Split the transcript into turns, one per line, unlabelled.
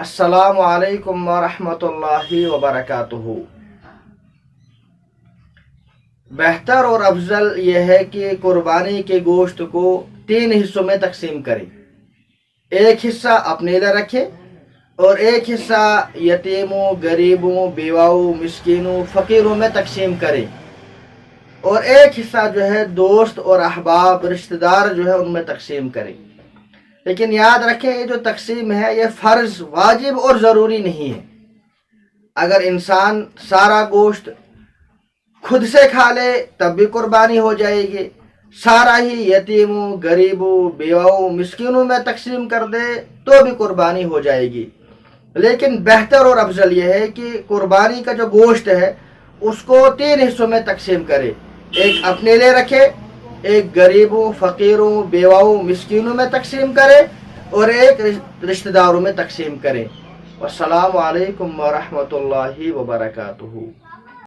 السلام علیکم ورحمۃ اللہ وبرکاتہ۔ بہتر اور افضل یہ ہے کہ قربانی کے گوشت کو 3 حصوں میں تقسیم کریں۔ ایک حصہ اپنے لیے رکھے اور ایک حصہ یتیموں، غریبوں، بیواؤں، مسکینوں، فقیروں میں تقسیم کریں، اور ایک حصہ جو ہے دوست اور احباب، رشتہ دار جو ہے ان میں تقسیم کریں۔ لیکن یاد رکھیں، یہ جو تقسیم ہے یہ فرض، واجب اور ضروری نہیں ہے۔ اگر انسان سارا گوشت خود سے کھا لے تب بھی قربانی ہو جائے گی، سارا ہی یتیموں، غریبوں، بیواؤں، مسکینوں میں تقسیم کر دے تو بھی قربانی ہو جائے گی۔ لیکن بہتر اور افضل یہ ہے کہ قربانی کا جو گوشت ہے اس کو 3 حصوں میں تقسیم کرے۔ ایک اپنے لیے رکھے، ایک غریبوں، فقیروں، بیواؤں، مسکینوں میں تقسیم کرے، اور ایک رشتہ داروں میں تقسیم کرے۔ والسلام علیکم ورحمۃ اللہ وبرکاتہ۔